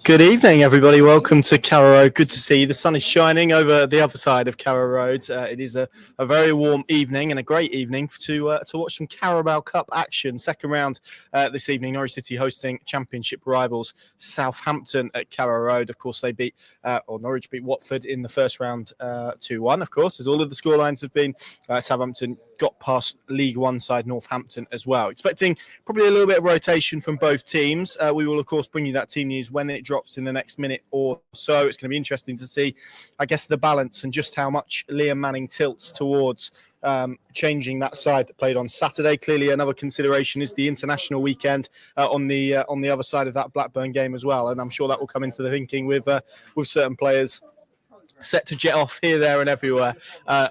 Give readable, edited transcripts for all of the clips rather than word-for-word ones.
Good evening, everybody. Welcome to Carrow Road. Good to see you. The sun is shining over the other side of Carrow Road. It is a very warm evening and a great evening to watch some Carabao Cup action. Second round this evening. Norwich City hosting Championship rivals Southampton at Carrow Road. Of course, they Norwich beat Watford in the first round 2-1. Of course, as all of the scorelines have been. Southampton got past League One side Northampton as well. Expecting probably a little bit of rotation from both teams. We will, of course, bring you that team news when it drops in the next minute or so. It's going to be interesting to see, I guess, the balance and just how much Liam Manning tilts towards changing that side that played on Saturday. Clearly, another consideration is the international weekend on the other side of that Blackburn game as well, and I'm sure that will come into the thinking with certain players set to jet off here, there, and everywhere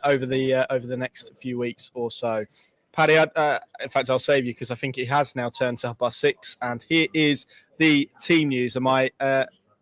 over the next few weeks or so. Paddy, in fact, I'll save you because I think it has now turned to 6:30, and here is the team news. And my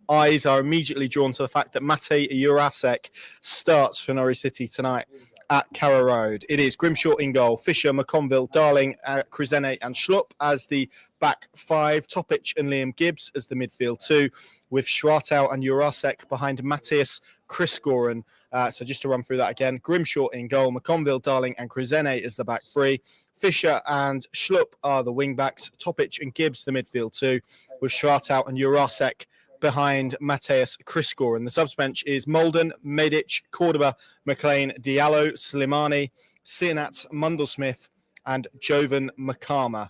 eyes are immediately drawn to the fact that Matej Jurasek starts for Norwich City tonight at Carrow Road. It is Grimshaw in goal, Fisher, McConville, Darling, Krizene and Schlupp as the back five, Topic and Liam Gibbs as the midfield two, with Schwartau and Jurasek behind Matthias Kriskoren. So just to run through that again, Grimshaw in goal, McConville, Darling and Krizene as the back three. Fisher and Schlupp are the wing backs, Topic and Gibbs the midfield two, with Schwartau and Jurasek behind Matthias Kriskoren. The subs bench is Molden, Medic, Cordoba, McLean, Diallo, Slimani, Sinat, Mundlesmith and Jovan Makama.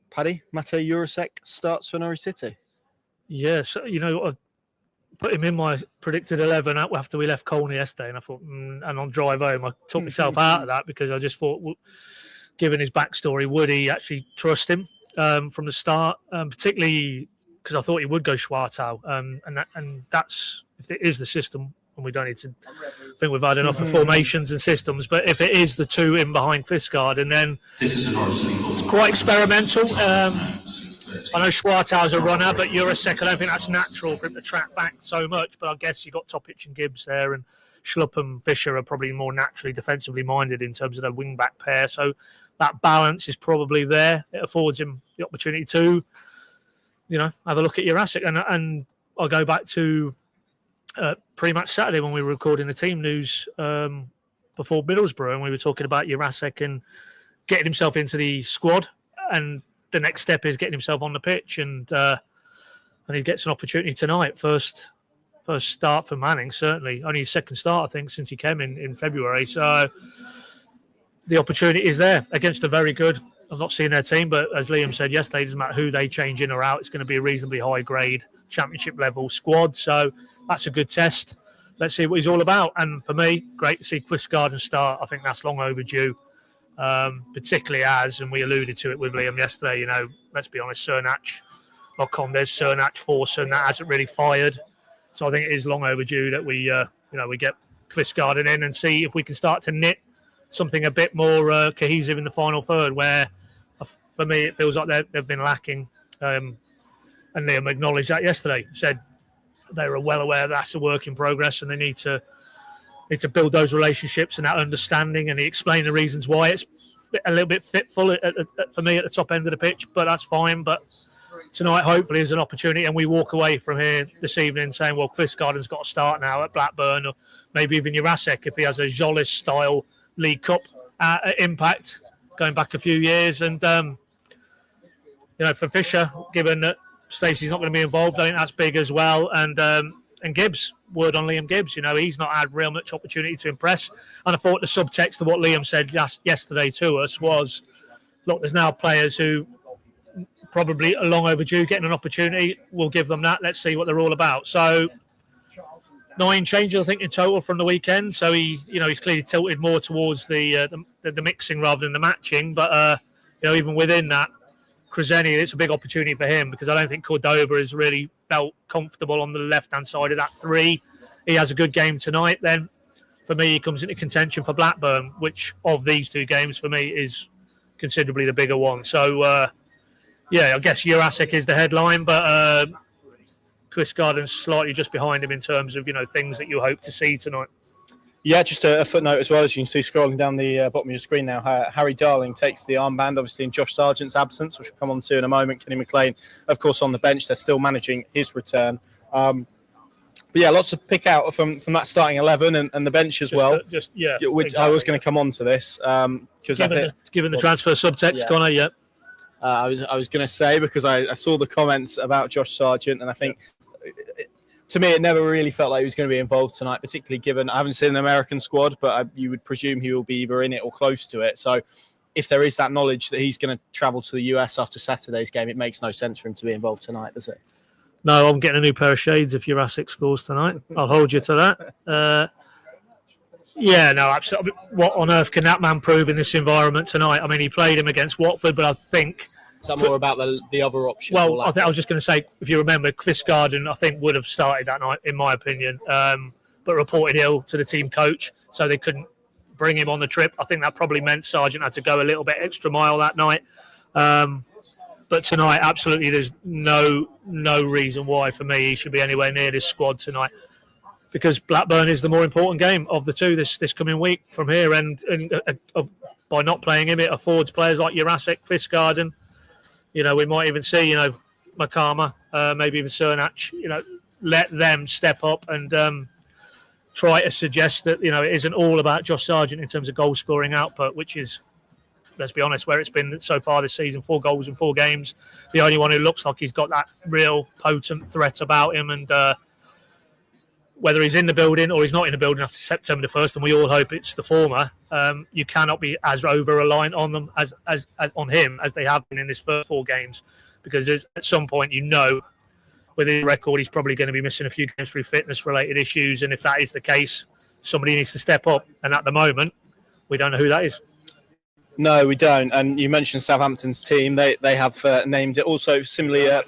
Paddy, Matej Jurasek starts for Norwich City. Yes, I've put him in my predicted 11 after we left Colney yesterday, and I thought, and on drive home, I took myself out of that because I just thought, given his backstory, would he actually trust him from the start, particularly because I thought he would go Schwartau, and that's if it is the system, and we don't need to think we've had enough of formations and systems, but if it is the two in behind Fiskard, and then it's quite experimental. I know Schwartau's a runner, but Jurasek, I don't think that's natural for him to track back so much, but I guess you've got Topic and Gibbs there, and Schlupp and Fisher are probably more naturally defensively minded in terms of their wing-back pair, so that balance is probably there. It affords him the opportunity to have a look at Jurasek. And I'll go back to pre-match Saturday when we were recording the team news before Middlesbrough, and we were talking about Jurasek and getting himself into the squad, and the next step is getting himself on the pitch, and he gets an opportunity tonight. First start for Manning, certainly. Only his second start, I think, since he came in February. So the opportunity is there against a very good, I've not seen their team, but as Liam said yesterday, it doesn't matter who they change in or out. It's going to be a reasonably high-grade championship-level squad. So that's a good test. Let's see what he's all about. And for me, great to see Quistgarden start. I think that's long overdue, particularly and we alluded to it with Liam yesterday, let's be honest, Cernach, knock on, there's Cernach Forson, that hasn't really fired. So I think it is long overdue that we get Quistgarden in and see if we can start to knit something a bit more cohesive in the final third, where for me it feels like they've been lacking, and Liam acknowledged that yesterday, said they were well aware that's a work in progress and they need to build those relationships and that understanding, and he explained the reasons why it's a little bit fitful for me at the top end of the pitch, but that's fine. But tonight hopefully is an opportunity, and we walk away from here this evening saying, well, Quistgarden's got to start now at Blackburn, or maybe even Jurasek if he has a Jolis style League Cup impact going back a few years. And for Fisher, given that Stacey's not going to be involved, I think that's big as well. And Gibbs, word on Liam Gibbs, he's not had real much opportunity to impress. And I thought the subtext of what Liam said yesterday to us was, look, there's now players who probably are long overdue getting an opportunity. We'll give them that. Let's see what they're all about. So 9 changes, I think, in total from the weekend. So he's clearly tilted more towards the mixing rather than the matching. But even within that, Krizeni, it's a big opportunity for him because I don't think Cordoba has really felt comfortable on the left-hand side of that 3. He has a good game tonight. Then, for me, he comes into contention for Blackburn, which of these 2 games for me is considerably the bigger one. So, I guess Jurasek is the headline, but Quistgarden's slightly just behind him in terms of things that you hope to see tonight. Yeah, just a footnote as well, as you can see scrolling down the bottom of your screen now. Harry Darling takes the armband, obviously in Josh Sargent's absence, which we'll come on to in a moment. Kenny McLean, of course, on the bench. They're still managing his return. But yeah, lots to pick out from that starting 11 and the bench as well. Which exactly, I was going to come on to this because given the transfer subtext, Connor. Yeah, I was going to say, because I saw the comments about Josh Sargent, and I think to me it never really felt like he was going to be involved tonight, particularly given I haven't seen an American squad, but you would presume he will be either in it or close to it. So if there is that knowledge that he's going to travel to the US after Saturday's game, it makes no sense for him to be involved tonight, does it? No, I'm getting a new pair of shades if Jurassic scores tonight. I'll hold you to that. Absolutely. What on earth can that man prove in this environment tonight? I mean, he played him against Watford, but I think... Is that more about the other option? Well, I was just going to say, if you remember, Chris Garden, I think, would have started that night, in my opinion, but reported ill to the team coach, so they couldn't bring him on the trip. I think that probably meant Sargent had to go a little bit extra mile that night. But tonight, absolutely, there's no reason why, for me, he should be anywhere near this squad tonight, because Blackburn is the more important game of the two this coming week from here. And by not playing him, it affords players like Jurassic, Fiskgarden. We might even see, Makama, maybe even Cernach, let them step up and try to suggest that, it isn't all about Josh Sargent in terms of goal scoring output, which is, let's be honest, where it's been so far this season, 4 goals in 4 games. The only one who looks like he's got that real potent threat about him. And whether he's in the building or he's not in the building after September the 1st, and we all hope it's the former, you cannot be as over-reliant on them as on him as they have been in his first 4 games. Because at some point, with his record, he's probably going to be missing a few games through fitness-related issues. And if that is the case, somebody needs to step up. And at the moment, we don't know who that is. No, we don't. And you mentioned Southampton's team. They have named it also similarly a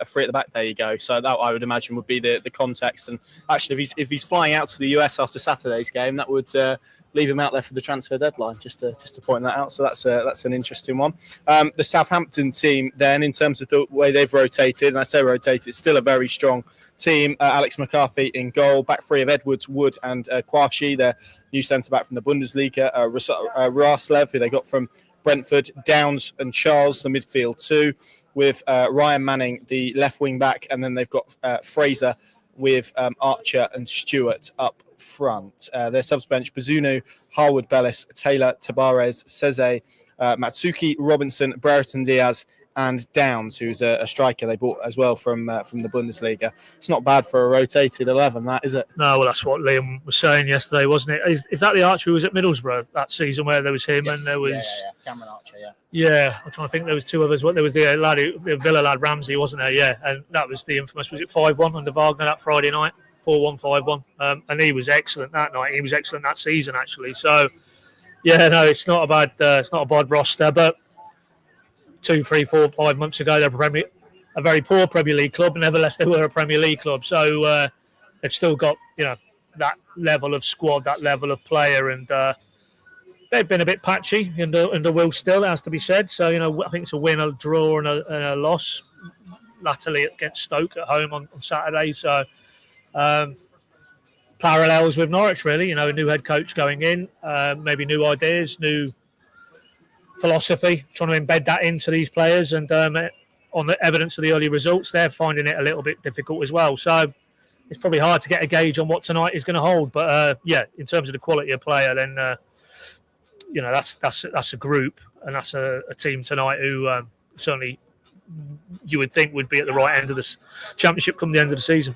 free at the back. There you go. So that, I would imagine, would be the context. And actually, if he's flying out to the US after Saturday's game, that would leave him out there for the transfer deadline. Just to point that out. So that's an interesting one. The Southampton team, then, in terms of the way they've rotated, and I say rotated, it's still a very strong team. Alex McCarthy in goal, back 3 of Edwards, Wood and Kwashi, their new centre-back from the Bundesliga, Raslev, who they got from Brentford, Downs and Charles, the midfield 2, with Ryan Manning, the left wing-back, and then they've got Fraser with Archer and Stewart up front. Their subs bench, Bazunu, Harwood, Bellis, Taylor, Tabarez, Seze, Matsuki, Robinson, Brereton Diaz, and Downs, who's a striker they bought as well from the Bundesliga. It's not bad for a rotated 11, that, is it? No, well, that's what Liam was saying yesterday, wasn't it? Is that the Archer who was at Middlesbrough that season, where there was him and there was... Yeah. Cameron Archer, yeah. Yeah, I'm trying to think. There was 2 others. There was the Villa lad, Ramsey, wasn't there? Yeah, and that was the infamous, was it 5-1 under Wagner that Friday night? 4-1, 5-1. And he was excellent that night. He was excellent that season, actually. So, yeah, no, it's not a bad roster, but 2, 3, 4, 5 months ago, they were a very poor Premier League club. Nevertheless, they were a Premier League club. So they've still got, that level of squad, that level of player, and they've been a bit patchy under Will Still, it has to be said. So, I think it's a win, a draw, and a loss latterly against Stoke at home on Saturday. So parallels with Norwich, really. A new head coach going in, maybe new ideas, new philosophy, trying to embed that into these players, and on the evidence of the early results, they're finding it a little bit difficult as well. So it's probably hard to get a gauge on what tonight is going to hold. But in terms of the quality of player, then that's a group, and that's a team tonight who certainly you would think would be at the right end of the championship come the end of the season.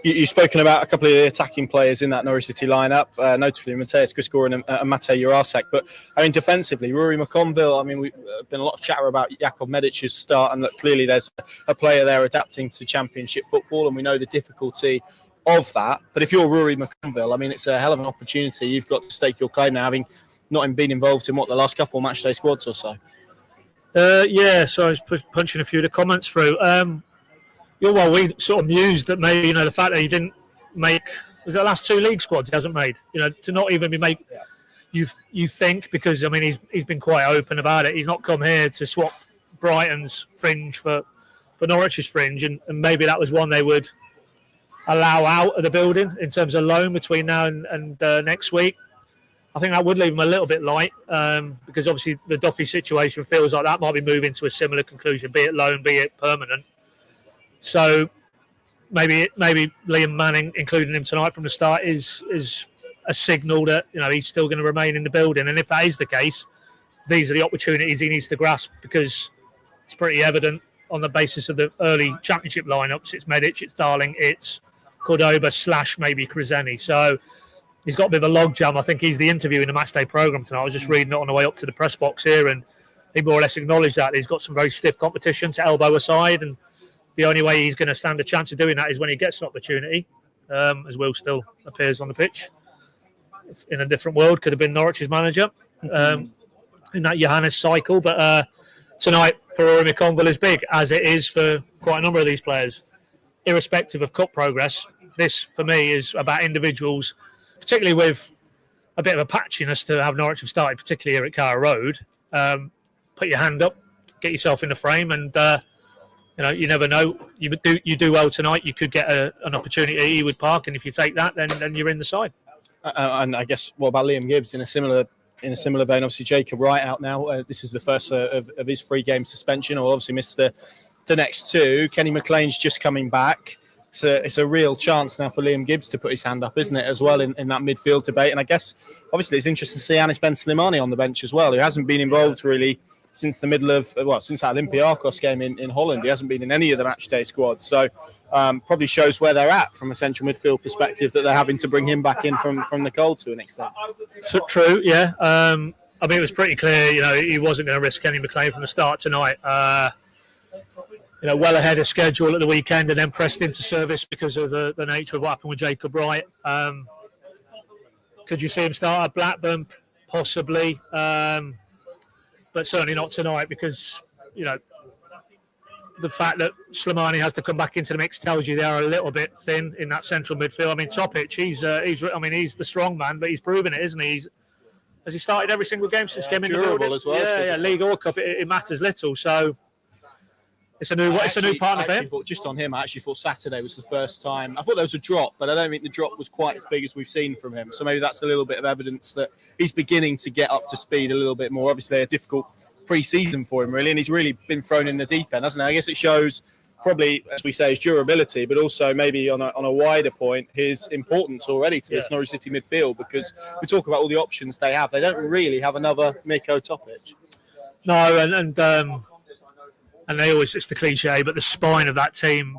You've spoken about a couple of the attacking players in that Norwich City lineup, notably Mateus Guskoren and Matej Jurasek. But I mean, defensively, Rory McConville. I mean, we've been a lot of chatter about Jakub Medic's start, and look, clearly there's a player there adapting to Championship football, and we know the difficulty of that. But if you're Rory McConville, I mean, it's a hell of an opportunity. You've got to stake your claim now, having not been involved in the last couple of matchday squads or so. So I was punching a few of the comments through. Well, we sort of mused that maybe, the fact that he didn't make, was it the last 2 league squads he hasn't made? To not even be made, you think, because, I mean, he's been quite open about it. He's not come here to swap Brighton's fringe for Norwich's fringe, and maybe that was one they would allow out of the building in terms of loan between now and next week. I think that would leave him a little bit light, because obviously the Duffy situation feels like that might be moving to a similar conclusion, be it loan, be it permanent. So maybe Liam Manning, including him tonight from the start, is a signal that he's still going to remain in the building. And if that is the case, these are the opportunities he needs to grasp, because it's pretty evident on the basis of the early championship lineups. It's Medic, it's Darling, it's Cordoba / maybe Creseni. So he's got a bit of a logjam. I think he's the interview in the matchday programme tonight. I was just reading it on the way up to the press box here, and he more or less acknowledged that he's got some very stiff competition to elbow aside, and the only way he's going to stand a chance of doing that is when he gets an opportunity, as Will still appears on the pitch. In a different world, could have been Norwich's manager in that Johannes cycle. But tonight for Rory McConville is big, as it is for quite a number of these players. Irrespective of cup progress, this for me is about individuals, particularly with a bit of a patchiness to have Norwich have started, particularly here at Carrow Road. Put your hand up, get yourself in the frame, and you never know. You do well tonight. You could get an opportunity at Ewood Park, and if you take that, then you're in the side. And I guess, what about Liam Gibbs in a similar vein? Obviously, Jacob Wright out now. This is the first of his 3-game suspension. He'll obviously miss the next 2. Kenny McLean's just coming back. It's a real chance now for Liam Gibbs to put his hand up, isn't it, as well, in that midfield debate? And I guess, obviously, it's interesting to see Anis Ben Slimani on the bench as well, who hasn't been involved really since the middle of, since that Olympiacos game in Holland. He hasn't been in any of the matchday squads. So probably shows where they're at from a central midfield perspective, that they're having to bring him back in from the cold to an extent. So, true, yeah. I mean, it was pretty clear, he wasn't going to risk Kenny McLean from the start tonight. Well ahead of schedule at the weekend, and then pressed into service because of the nature of what happened with Jacob Wright. Could you see him start at Blackburn? Possibly. But certainly not tonight, because, the fact that Slimani has to come back into the mix tells you they're a little bit thin in that central midfield. I mean, Topic, he's the strong man, but he's proven it, isn't he? Has he started every single game since came in the building? As well. Yeah, League or Cup, it matters little. So it's a new partner for him. Just on him, I actually thought Saturday was the first time. I thought there was a drop, but I don't think the drop was quite as big as we've seen from him. So maybe that's a little bit of evidence that he's beginning to get up to speed a little bit more. Obviously, a difficult pre-season for him, really, and he's really been thrown in the deep end, hasn't he? I guess it shows probably, as we say, his durability, but also maybe on a wider point, his importance already to this Norwich City midfield, because we talk about all the options they have. They don't really have another Miko Topic. No, and they always, it's the cliche, but the spine of that team,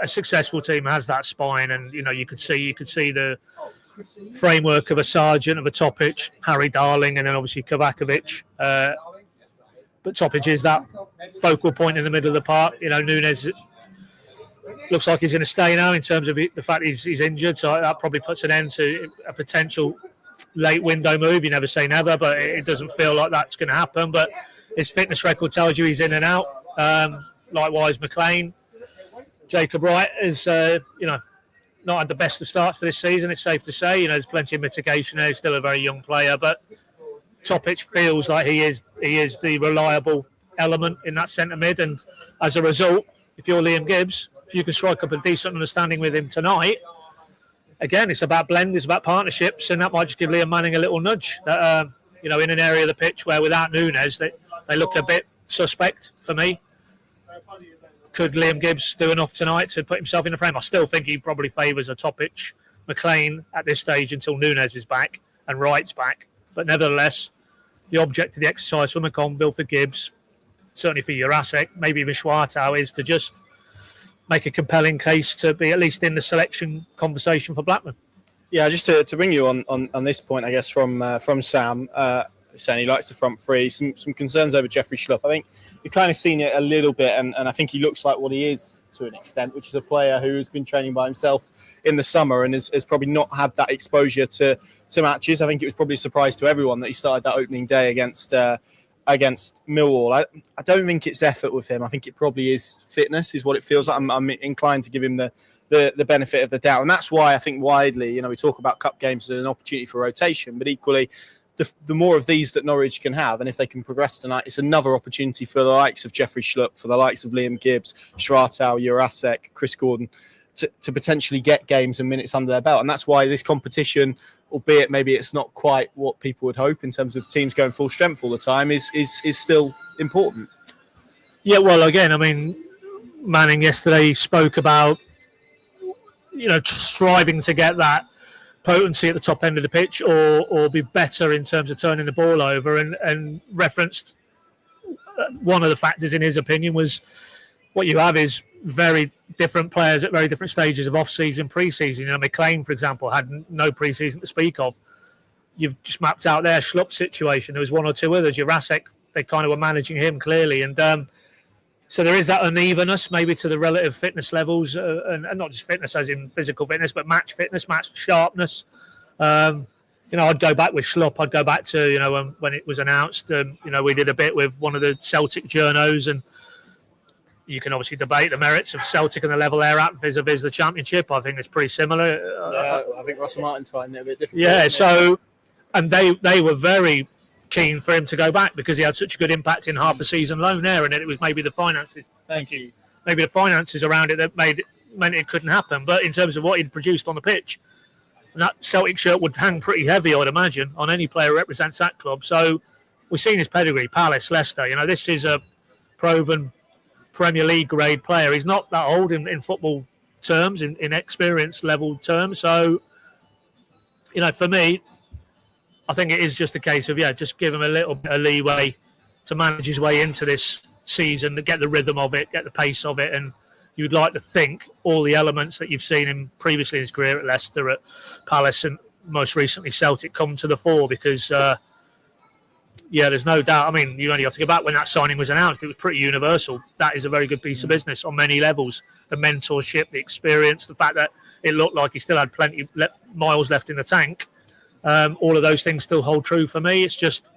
a successful team has that spine, and you could see the framework of a Sargent, of a Topic, Harry Darling, and then obviously Kovacevic. But Topic is that focal point in the middle of the park. Nunes looks like he's going to stay now, in terms of the fact he's injured, so that probably puts an end to a potential late window move. You never say never, but it doesn't feel like that's going to happen. But his fitness record tells you he's in and out. Likewise, McLean. Jacob Wright is, not had the best of starts to this season, it's safe to say. There's plenty of mitigation there. He's still a very young player, but Topic feels like he is the reliable element in that centre mid. And as a result, if you're Liam Gibbs, if you can strike up a decent understanding with him tonight, again, it's about blend, it's about partnerships, and that might just give Liam Manning a little nudge. That, in an area of the pitch where without Nunes, they look a bit suspect for me. Could Liam Gibbs do enough tonight to put himself in the frame? I still think he probably favours a Topic, McLean at this stage until Nunes is back and Wright's back. But nevertheless, the object of the exercise for McConville, for Gibbs, certainly for Jurasek, maybe even Schwartau, is to just make a compelling case to be at least in the selection conversation for Blackburn. Yeah, just to bring you on this point, I guess, from Sam, saying he likes the front three. Some concerns over Jeffrey Schlupp. I think you've kind of seen it a little bit, and I think he looks like what he is to an extent, which is a player who has been training by himself in the summer and has probably not had that exposure to matches. I think it was probably a surprise to everyone that he started that opening day against Millwall. I don't think it's effort with him. I think it probably is fitness, is what it feels like. I'm inclined to give him the benefit of the doubt, and that's why I think widely, we talk about cup games as an opportunity for rotation, but equally, the more of these that Norwich can have, and if they can progress tonight, it's another opportunity for the likes of Jeffrey Schlupp, for the likes of Liam Gibbs, Schwartau, Jurasek, Chris Gordon, to potentially get games and minutes under their belt. And that's why this competition, albeit maybe it's not quite what people would hope in terms of teams going full strength all the time, is still important. Yeah, well, again, Manning yesterday spoke about striving to get that potency at the top end of the pitch, or be better in terms of turning the ball over, and referenced one of the factors in his opinion was what you have is very different players at very different stages of off-season, pre-season. McLean, for example, had no pre-season to speak of. You've just mapped out their Schlupp situation. There was one or two others. Jurasek, they kind of were managing him clearly. And so there is that unevenness maybe to the relative fitness levels, and not just fitness as in physical fitness, but match fitness, match sharpness. I'd go back with Schlupp. I'd go back to, when it was announced, we did a bit with one of the Celtic journos, and you can obviously debate the merits of Celtic and the level they're at vis-a-vis the Championship. I think it's pretty similar. I think Russell Martin's finding it a bit different. Yeah, so, and they were very keen for him to go back because he had such a good impact in half a season loan there, and then it was maybe the finances. Thank you. Maybe the finances around it that meant it couldn't happen. But in terms of what he'd produced on the pitch, and that Celtic shirt would hang pretty heavy, I'd imagine, on any player who represents that club. So we've seen his pedigree, Palace, Leicester. This is a proven Premier League grade player. He's not that old in football terms, in experience level terms. So, for me, I think it is just a case of, just give him a little bit of leeway to manage his way into this season, to get the rhythm of it, get the pace of it. And you'd like to think all the elements that you've seen him previously in his career at Leicester, at Palace, and most recently Celtic come to the fore because, there's no doubt. I mean, you only have to go back when that signing was announced. It was pretty universal. That is a very good piece of business on many levels. The mentorship, the experience, the fact that it looked like he still had plenty miles left in the tank. All of those things still hold true for me. It's just,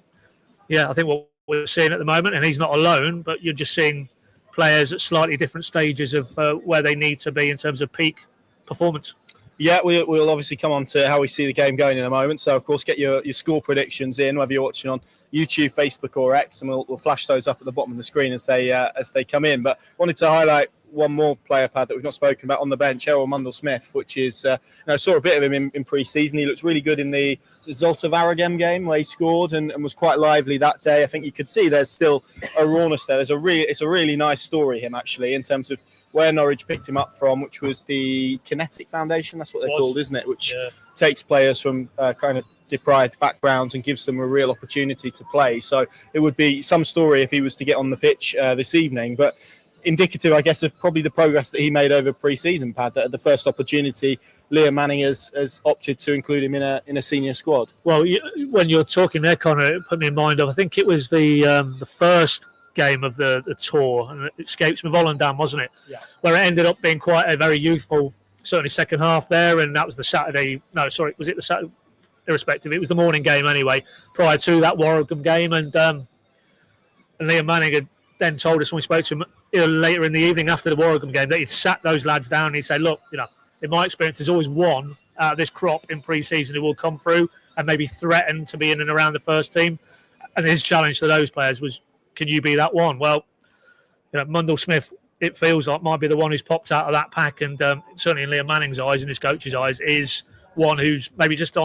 I think what we're seeing at the moment, and he's not alone, but you're just seeing players at slightly different stages of where they need to be in terms of peak performance. Yeah, we'll obviously come on to how we see the game going in a moment. So, of course, get your score predictions in, whether you're watching on YouTube, Facebook or X, and we'll flash those up at the bottom of the screen as they come in. But wanted to highlight one more player, Pad, that we've not spoken about on the bench, Errol Mundle-Smith, which is, saw a bit of him in pre-season. He looks really good in the Zolta Varagem game where he scored and was quite lively that day. I think you could see there's still a rawness there. It's a really nice story, him, actually, in terms of where Norwich picked him up from, which was the Kinetic Foundation. That's what they're called, isn't it? Which takes players from kind of deprived backgrounds and gives them a real opportunity to play. So it would be some story if he was to get on the pitch this evening. But indicative, I guess, of probably the progress that he made over pre-season, Pad, that at the first opportunity, Liam Manning has opted to include him in a senior squad. Well, when you're talking there, Connor, it put me in mind of, I think it was the first game of the tour, and it escapes me, Volendam, wasn't it? Yeah. Where it ended up being quite a very youthful, certainly second half there, and that was the Saturday. No, sorry, was it the Saturday? Irrespective, it was the morning game anyway, prior to that Warwigan game, and Liam Manning had then told us when we spoke to him later in the evening after the Warwigan game that he'd sat those lads down and he'd say, look, in my experience, there's always one out of this crop in pre-season who will come through and maybe threaten to be in and around the first team. And his challenge to those players was, can you be that one? Well, Mundle-Smith, it feels like, might be the one who's popped out of that pack, and certainly in Liam Manning's eyes and his coach's eyes, is one who's maybe just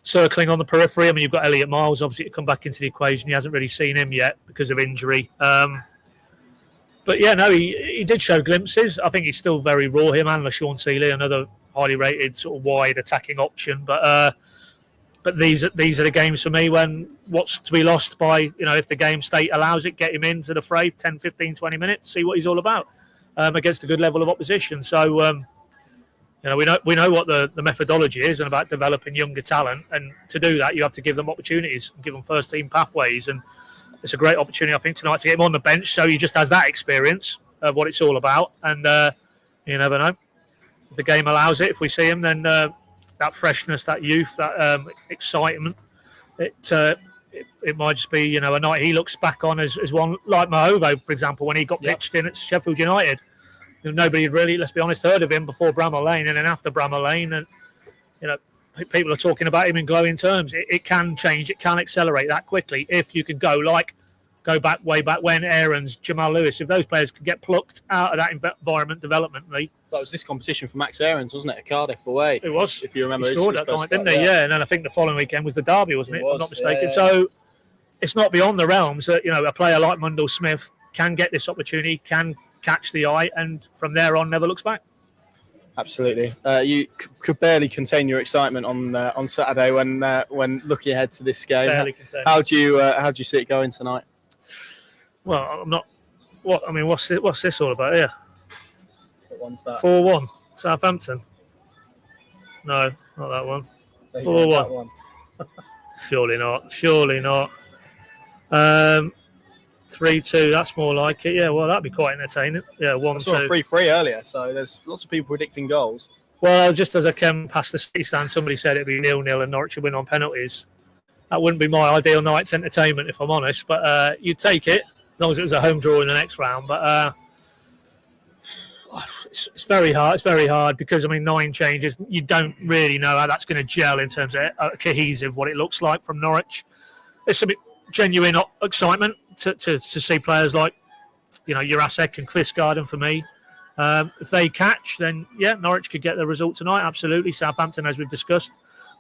circling on the periphery. I mean, you've got Elliot Miles, obviously, to come back into the equation. He hasn't really seen him yet because of injury. But he did show glimpses. I think he's still very raw, him and LaShawn Seeley, another highly rated sort of wide attacking option. But these are the games for me when what's to be lost by, if the game state allows it, get him into the fray 10, 15, 20 minutes, see what he's all about against a good level of opposition. So, we know what the methodology is and about developing younger talent, and to do that you have to give them opportunities and give them first team pathways, and it's a great opportunity I think tonight to get him on the bench so he just has that experience of what it's all about, and you never know, if the game allows it, if we see him, then that freshness, that youth, that excitement, it might just be a night he looks back on as one like Mahovo, for example, when he got pitched in at Sheffield United. Nobody had really, let's be honest, heard of him before Bramall Lane, and then after Bramall Lane, and people are talking about him in glowing terms. It can change, it can accelerate that quickly if you could go back way back when Aarons, Jamal Lewis, if those players could get plucked out of that environment developmentally. That was this competition for Max Aarons, wasn't it, at Cardiff away? It was. If you remember, he scored that night, didn't he? Yeah, and then I think the following weekend was the derby, wasn't it? If I'm not mistaken. Yeah. So it's not beyond the realms that a player like Mundle-Smith can get this opportunity, can catch the eye, and from there on never looks back. Absolutely. You could barely contain your excitement on Saturday when looking ahead to this game. Barely contain. How do you see it going tonight? Well, I'm not. What's this all about here? What one's that? 4-1 Southampton. No, not that one. 4-1. Surely not. 3-2. That's more like it. Yeah, well, that'd be quite entertaining. Yeah, 1-2. 3-3 earlier, so there's lots of people predicting goals. Well, just as I came past the City stand, somebody said it'd be 0-0 and Norwich would win on penalties. That wouldn't be my ideal night's entertainment, if I'm honest. But you'd take it as long as it was a home draw in the next round. But it's very hard. It's very hard because 9 changes. You don't really know how that's going to gel in terms of cohesive what it looks like from Norwich. There's some genuine excitement to see players like Jurasek and Kvistgaard for me. If they catch, then Norwich could get the result tonight. Absolutely. Southampton, as we've discussed,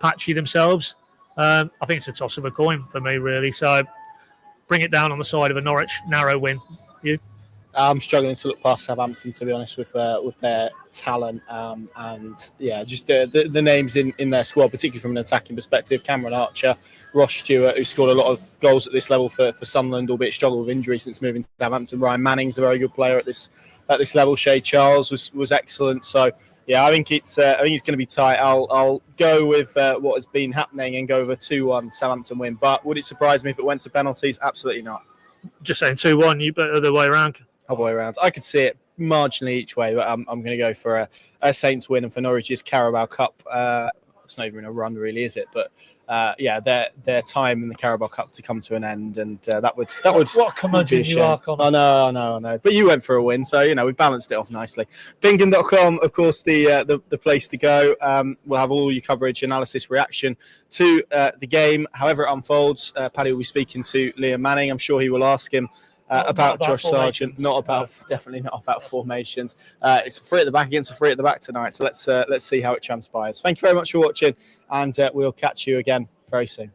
patchy themselves. I think it's a toss of a coin for me, really. So bring it down on the side of a Norwich narrow win. You? I'm struggling to look past Southampton, to be honest, with their talent and just the names in their squad, particularly from an attacking perspective. Cameron Archer, Ross Stewart, who scored a lot of goals at this level for Sunderland, albeit struggled with injury since moving to Southampton. Ryan Manning's a very good player at this level. Shay Charles was excellent. So I think it's going to be tight. I'll go with what has been happening and go with a 2-1 Southampton win. But would it surprise me if it went to penalties? Absolutely not. Just saying 2-1. You better the way around. Other way around. I could see it marginally each way, but I'm going to go for a Saints win and for Norwich's Carabao Cup. It's not even a run, really, is it? But their time in the Carabao Cup to come to an end, and that would what curmudgeon you are, Connor. I know. But you went for a win, so we balanced it off nicely. Bingham.com, of course, the place to go. We'll have all your coverage, analysis, reaction to the game, however it unfolds. Paddy will be speaking to Liam Manning. I'm sure he will ask him about Josh Sargent, definitely not about formations. It's a 3 at the back against a 3 at the back tonight, so let's see how it transpires. Thank you very much for watching, and we'll catch you again very soon.